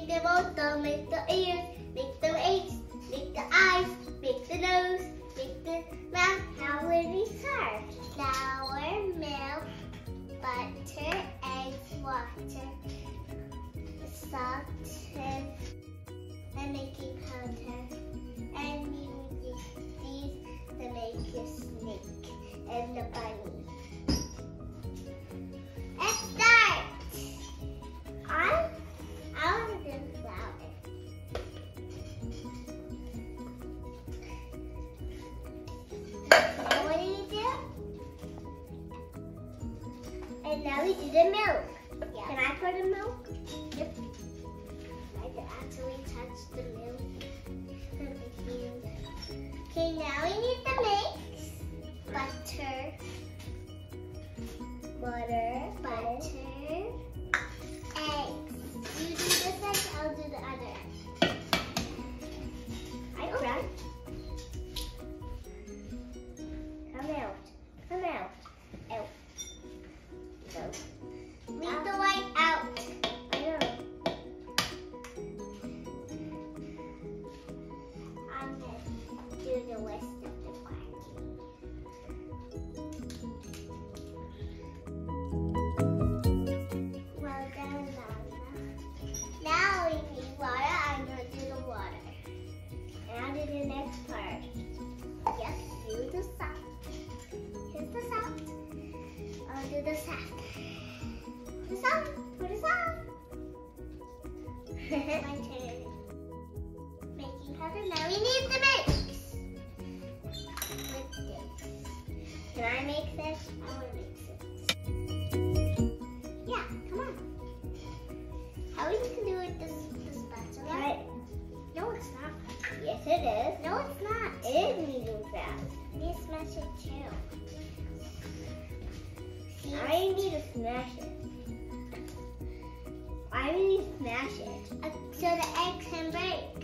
the mouth, make the ears, make the legs, make the eyes, make the nose, make the mouth. How would we start? Flour, milk, butter, eggs, water, salt, and baking powder. And you use these to make your snake and the bunny. Let's start! I want to do flour. Now what do you do? And now we do the milk. Yeah. Can I pour the milk? Yep. I can actually touch the milk. Okay, now we need the mix. Butter. Eggs. You do this end, I'll do the other end. I grab. Come out. Out. Go. Leave the white out. I know. I'm going to do the rest of the party. Well done, Amna. Now we need water. I'm going to do the water. And I'll do the next part. Yes, do the salt. Here's the salt. I'll do the salt. The salt. Put the salt. My turn. Making powder. Now we need the mix. With this. Can I make this? I want to mix it. Yeah, come on. How you can do it this spatula? Right. No, it's not. Yes, it is. No, it's not. It is medium fast. You need to smash it too. See, I need to smash it. I need to smash it. So the eggs can break.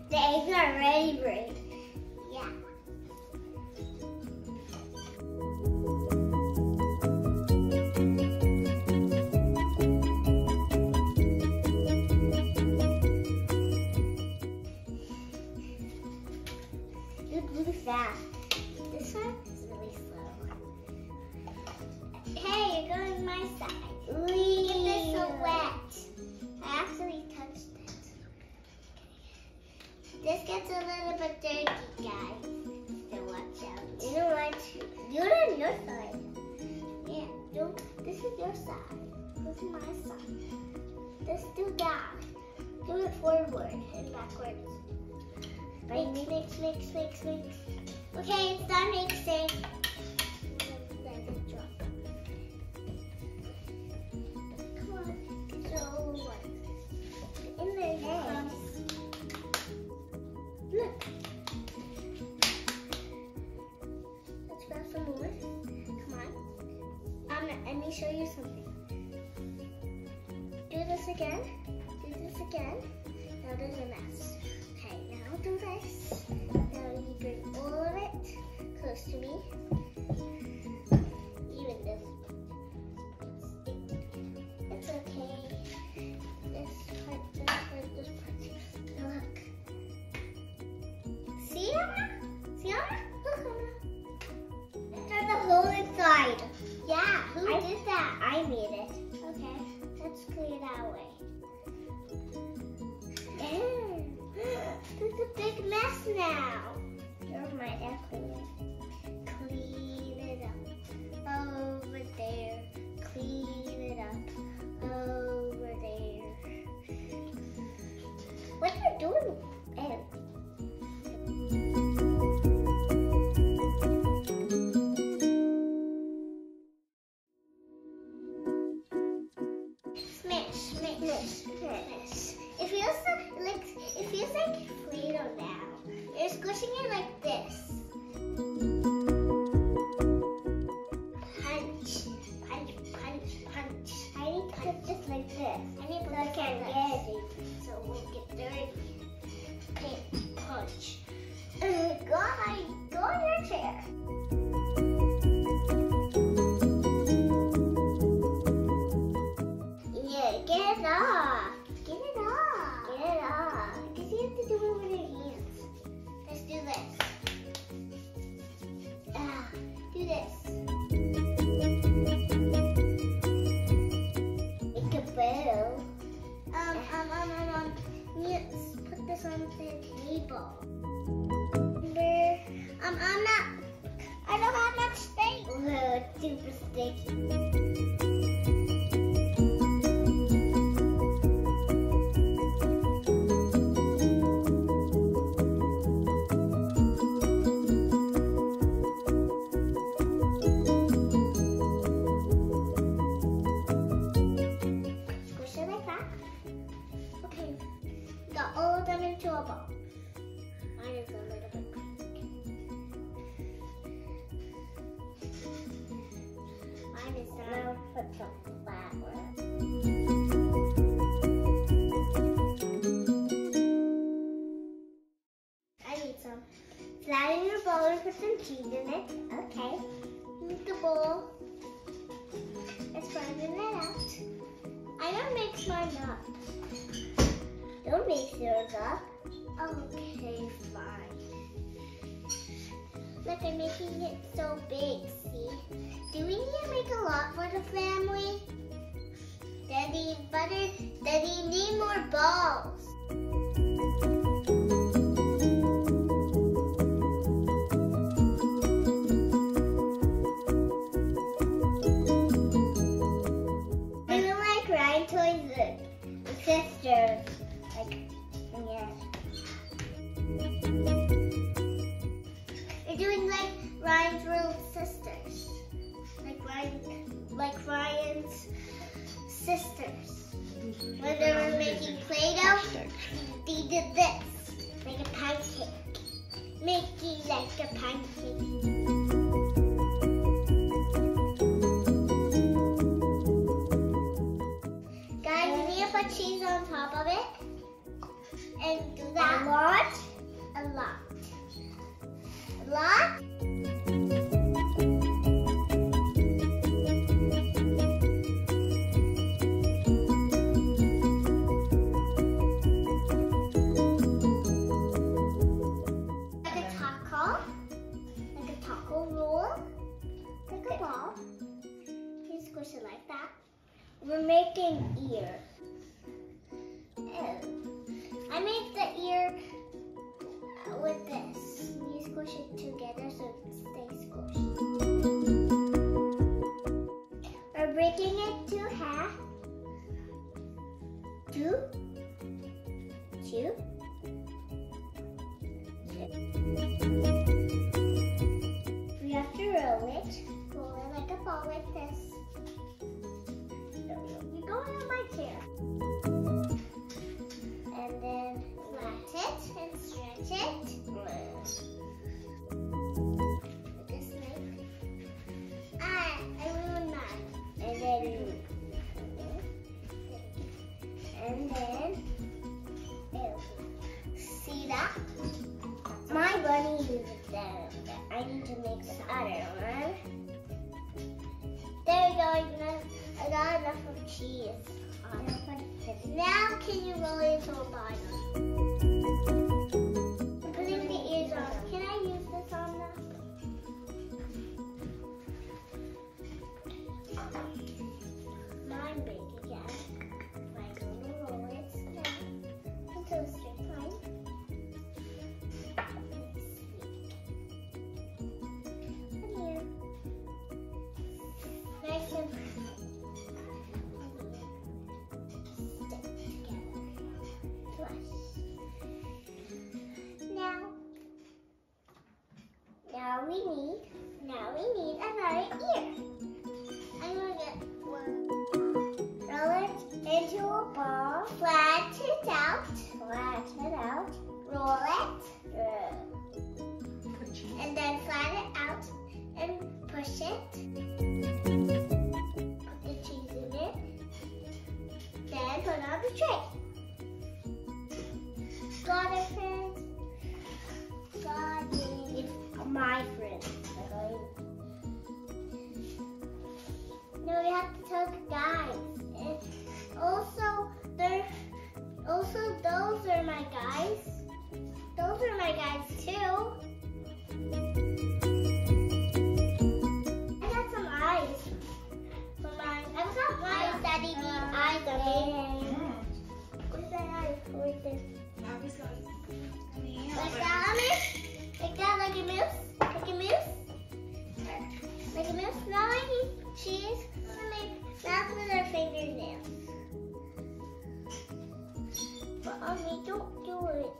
The eggs are already break. Yeah. Really fast. This one is really slow. Hey, you're going my side. Get this so wet. I actually touched it. This gets a little bit dirty, guys. So watch out. You don't want to. You're on your side. Yeah, this is your side. This is my side. Let's do that. Do it forward and backwards. Mix. Okay, it's done mixing. Come on, so in there, yes. Look. Let's grab some more. Come on. Let me show you something. Do this again. Now there's a mess. Okay, now do this. Now you bring all of it close to me. Even this. It's okay. This part. Look. See, Amna? Look, Amna. There's a hole inside. Yeah, who did that? I made it. Okay, let's clear that away. There's a big mess now. You're my air cleaner. Clean it up. Over there. Clean it up. Over there. What are you doing? Smash. It feels like Play-Doh now. You're squishing it like this. Punch. I need to put this like this. I need to put this like this. So we'll get dirty. Okay, punch. Go on your chair. Yeah, get it off. Let's put this on the table. I don't have much space. Oh, it's super sticky. Got all of them into a ball. Mine is a little bit crazy. Mine is now put some flour. I need some. Flatten your bowl and put some cheese in it. Okay. Use the bowl. Let's flatten it out. I don't mix mine up. Don't mix yours up. Okay, fine. Look, I'm making it so big, see? Do we need to make a lot for the family? Daddy, need more balls. I don't like Ryan toys and sisters. You're doing like Ryan's little sisters. Like Ryan's sisters. When they were making Play-Doh, they did this. Like a pancake. Making like a pancake. Guys, you need to put cheese on top of it. And do that a lot. Like a taco roll, like a ball. You squish it like that. We're making ear. I make the ear with this. You squish it together so it stays squished. We're breaking it to half. Two. We have to roll it like a ball like this. You're going on my chair. And then flat it and stretch it. With this knife. I ruined mine. And then see that? My bunny is there. I need to make the other one. There you go. I got enough of cheese. Now can you roll it into a bottle? Putting the ears on. Can I use this on that? Mine big again. I'm going to roll it down until a straight line. Here. Nice and Now we need another ear. I'm gonna get one. Roll it into a ball. Flatten it out. Roll it. And then flatten it out and push it. Put the cheese in it. Then put on the tray. Got it, friends? Got it. It's my friend. No, we have to tell the guys. And also, those are my guys. Those are my guys too. I got some eyes for mine. I've got eyes that need eyes on me. What is that? right there. Like that, Amna? Like that, like a mouse? Like a mouse? Like a mouse? Not like cheese. That's with our fingernails. But Amna, don't do it.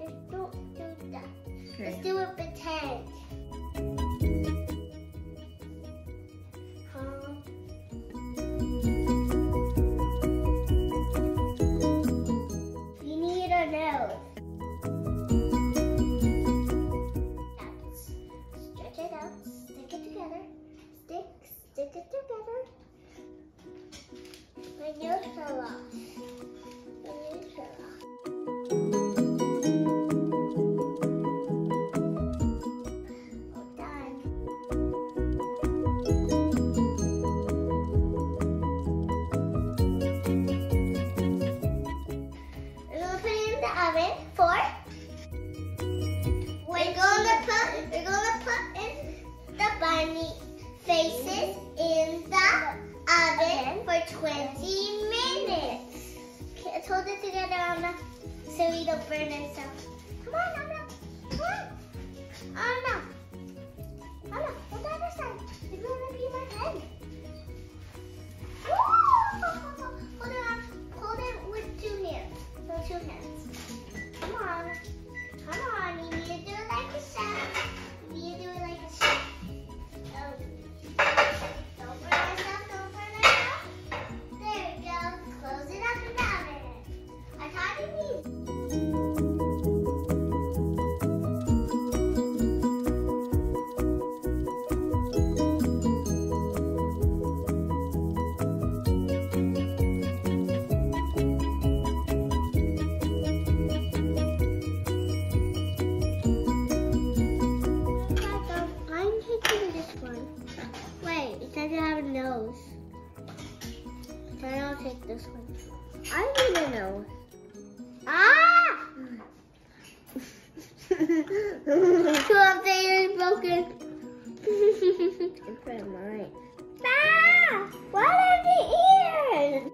Just don't do that. Okay. Let's do it pretend. You need a nose. Stretch it out. Stick it together. Stick it together. My nose fell off. My nose fell off. We're gonna put in the bunny faces in the oven for 20 minutes. Okay, let's hold it together, Amna, so we don't burn ourselves. Come on, Amna. Come on. Amna. Amna, hold the other side. It's gonna be my head. Woo! Hold it with 2 hands. No, 2 hands. Come on. Come on, you need to do it like a chef. You need to do it like a chef. Don't burn yourself, don't burn yourself. There we go. Close it up and down it. I thought you need. Then I'll take this one. I need a nose. Ah! Two of the ears broken. In front of mine. Ah! What are the ears?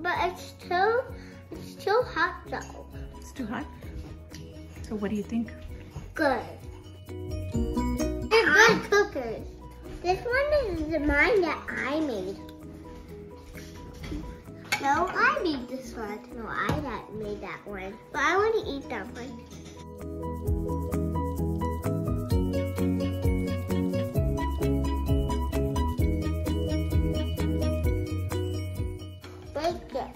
But it's too hot though. It's too hot? So what do you think? Good. They're good cookers. This one is mine that I made. No, I made this one. No, I made that one. But I want to eat that one. Break it.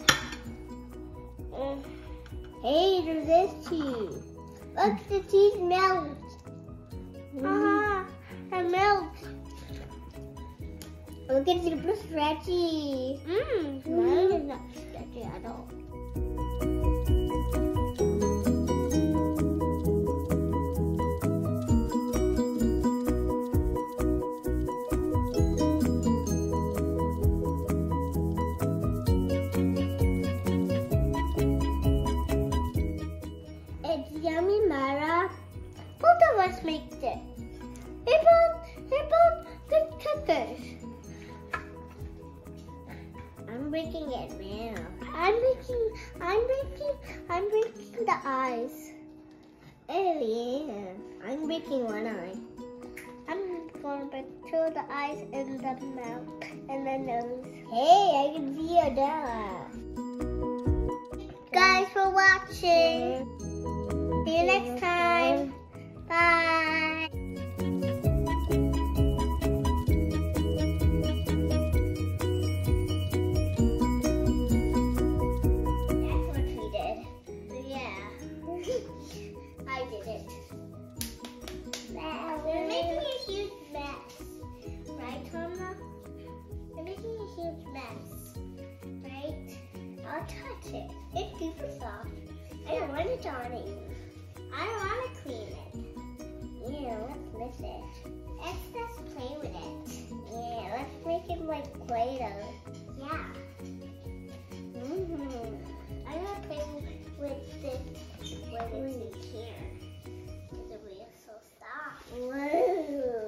Hey, there's this cheese. Look, the cheese melts. It melts. Look, it's super stretchy. Mine is not stretchy at all. It's yummy, Myra. Both of us make it. They're both good cookers. I'm breaking it now. I'm breaking the eyes. Oh yeah. I'm breaking one eye. I'm gonna break 2 of the eyes and the mouth and the nose. Hey, I can see your dog. Guys for watching. See you next time. Bye. That's what we did. Yeah. I did it. We're making a huge mess. Right, Amna? We're making a huge mess. Right? I'll touch it. It's super soft. I don't want it on it. I don't want to clean it. Yeah, let's lift it. Let's just play with it. Yeah, let's make it like Play-Doh. Yeah. I'm gonna play with this when it's in here. Is it real? Whoa.